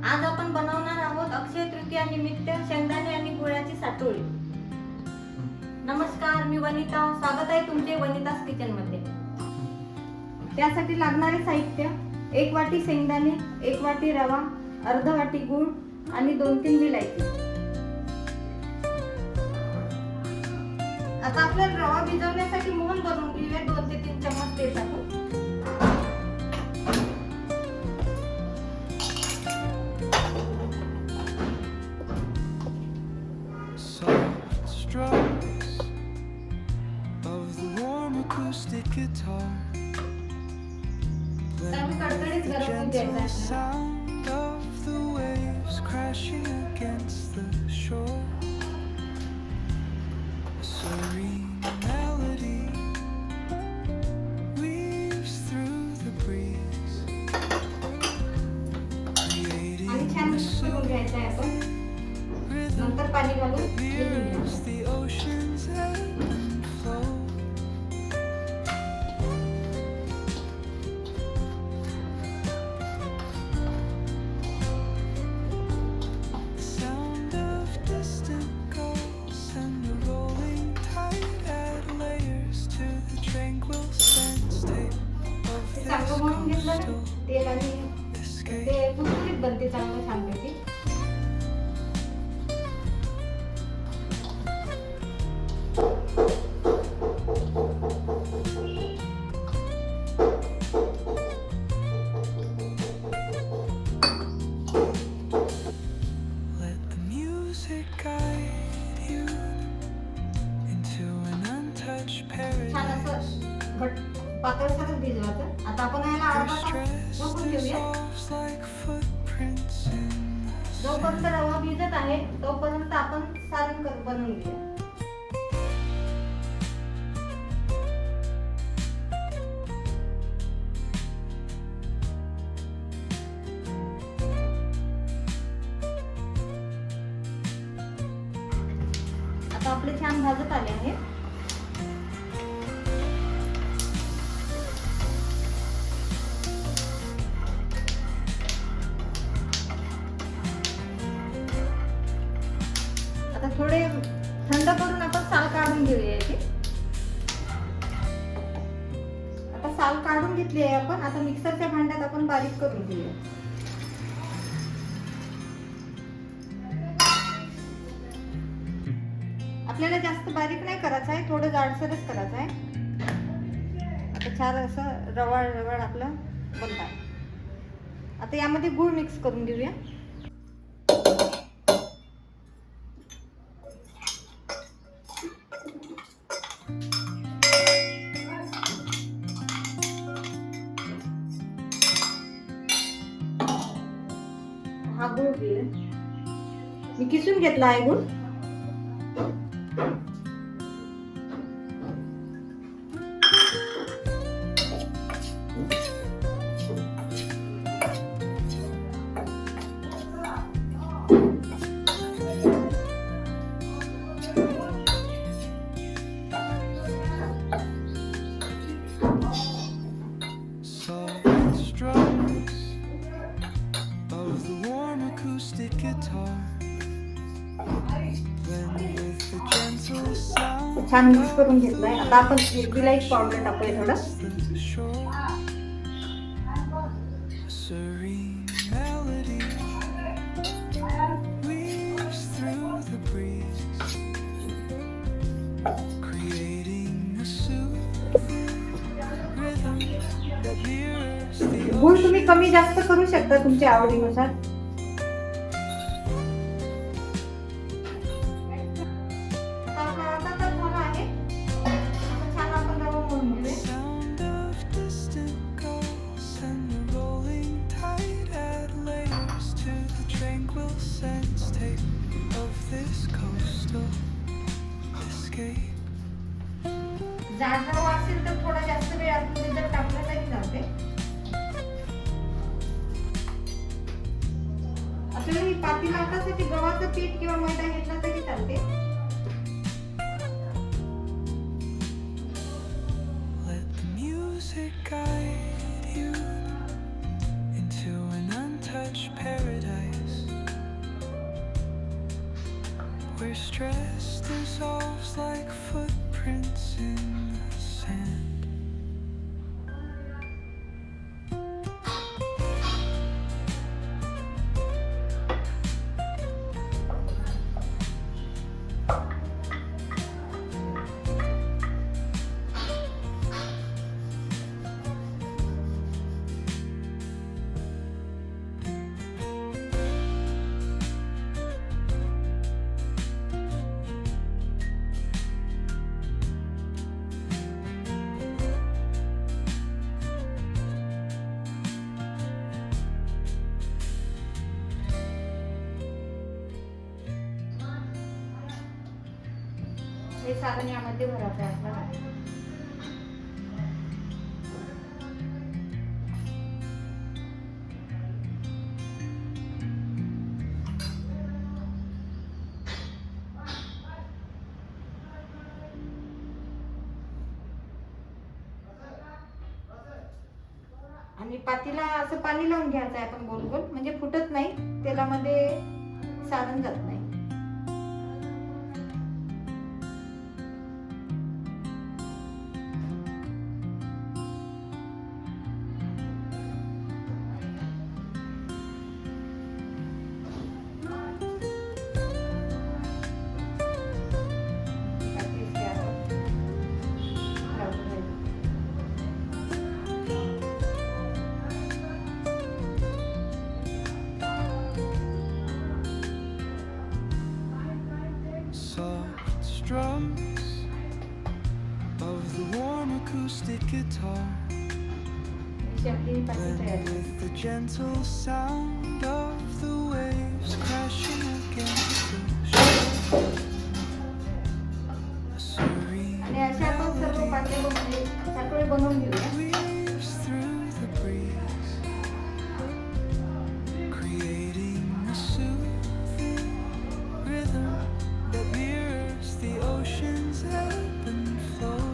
आज आपण बनवणार आहोत अक्षय तृतीया निमित्त शेंगदाणे आणि गुळाची साटोळी। नमस्कार, मी वनिता, स्वागत आहे तुमचे वनितास किचन मध्ये। त्यासाठी लागणारे साहित्य: 1 वाटी शेंगदाणे, 1 वाटी रवा, अर्धा वाटी गूळ आणि 2-3 विलायची। आता आपल्याला रवा भिजवण्यासाठी मोहन बनवून घेऊया। 2 ते 3 चमच तेल टाकून acoustic guitar कडकडीत गरम होऊ द्यायचा। sound of the waves crashing against the shore, a serene melody weaves through the breeze, creating a soothing rhythm नंतर पाणी घालून mirrors the ocean's ebb and flow. चांगलं म्हणून घेतलं ना तेल आणि ते कुरकुरीत बनते चांगलं छानपैकी। Let the music guide you into an untouched paradise. छान असं घट पातळसरच भिजवायचं। आता आपण याला अर्धा तास झाकून ठेवूया। जोपर्यंत रवा भिजत आहे तोपर्यंत आपण सारण बनवून घेऊया। आता आपले छान भाजत आले आहे। आता थोडे थंड करून आपण साल काढून घेऊया याची। आता साल काढून घेतली आहे आपण। आता मिक्सरच्या भांड्यात आपण बारीक करून घेऊया। आपल्याला जास्त बारीक नाही करायचं आहे, थोडं जाडसरच करायचं आहे। आता छान असं रवाळ रवाळ आपलं बनत आहे। आता यामध्ये गूळ मिक्स करून घेऊया। हा गूळ घे, मी किसून घेतला आहे गूळ। Acoustic guitar blend with the gentle sound छान मिक्स करून घेतलाय। आता आपण विलायची पावडर टाकूया थोडं। serene melody weaves through the breeze, creating a soothing rhythm that mirrors the गूळ तुम्ही कमी जास्त करू शकता तुमच्या आवडीनुसार। sound of distant gulls and the rolling tide add layers to the tranquil sense tape of this coastal escape. जाड रवा असेल तर थोडा जास्त वेळ आपण भिजत टाकलं तरी चालते। आपल्याला ही पाती लाटासाठी गव्हाचं पीठ किंवा मैदा घेतला तरी चालते। guide you into an untouched paradise. where stress dissolves like footprints in the sand. हे सारण यामध्ये भरायचं आहे आपल्याला. आणि पातीला असं पाणी लावून घ्यायचं आहे आपण गोल गोल, म्हणजे फुटत नाही, तेलामध्ये सारण जात नाही. Soft strums of the warm acoustic guitar blend with the gentle sound of the waves crashing against the shore. A serene आणि अशा आपण सर्व पाते साखळे बनवून घेऊया. weaves through the breeze, creating a soothing rhythm that mirrors the ocean's ebb and flow.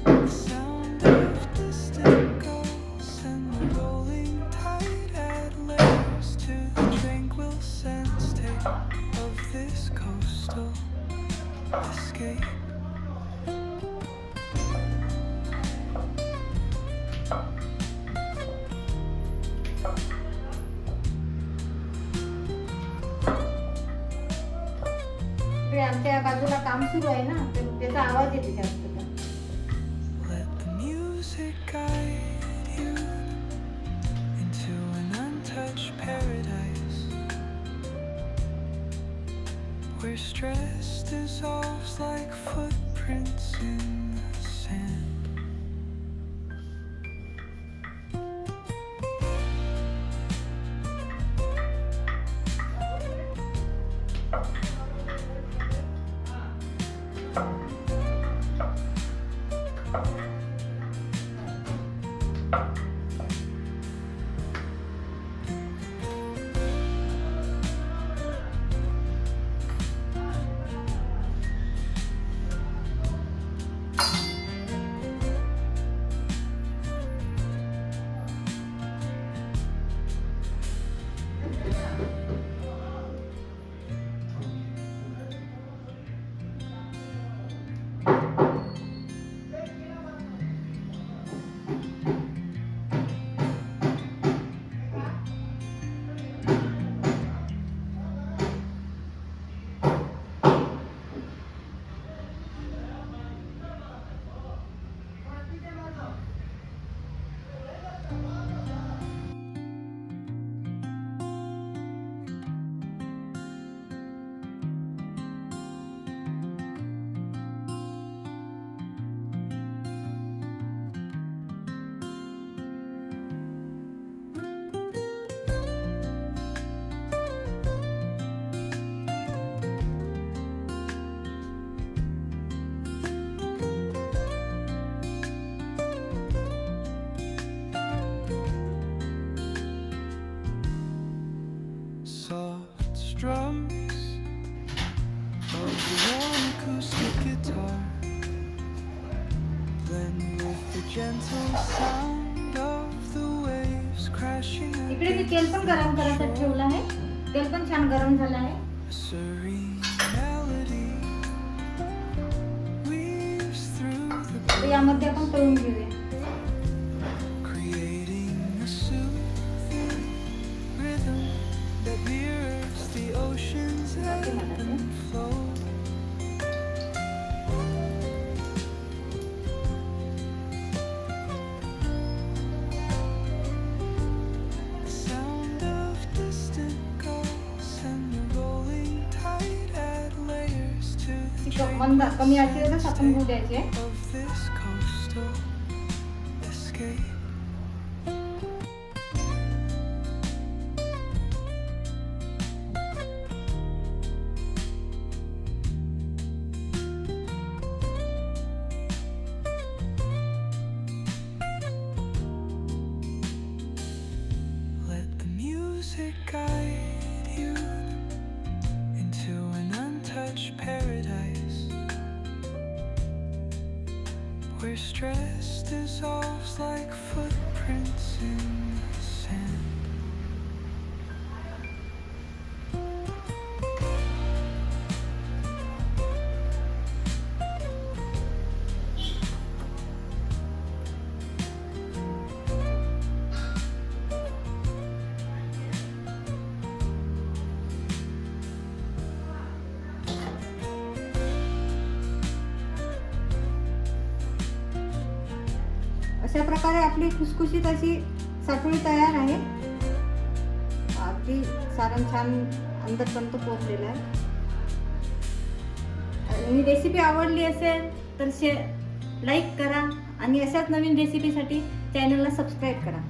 The sound of distant gulls and the rolling tide add layers to the tranquil sense tape of this coastal escape. ते आमच्या बाजूला काम सुरू आहे ना, तर त्याचा आवाज येते जास्त. Let the music guide you into an untouched paradise where stress dissolves like footprints in the sand. Drums of the warm acoustic guitar blend with the gentle sound of the waves crashing इकडे मी तेल पण गरम करायसाठी ठेवलं आहे. तेल पण छान गरम झालं आहे. A serene melody weaves through the तर यामध्ये आपण तळून घेऊया. creating a soothing rhythm that mirrors the ocean's ebb and flow. The sound of distant gulls and the rolling tide add layers to the मंद कमी आचेवरच आपण होऊ द्यायचे. of this coastal escape. Let the music guide you into an untouched paradise where stress dissolves like footprints in the sand. अशा प्रकारे आपली खुसखुशीत अशी साठोळी तयार आहे. अगदी सारण छान अंदरपर्यंत पोहोचलेलं आहे. आणि रेसिपी आवडली असेल तर लाईक करा आणि अशाच नवीन रेसिपीसाठी चॅनलला सबस्क्राईब करा.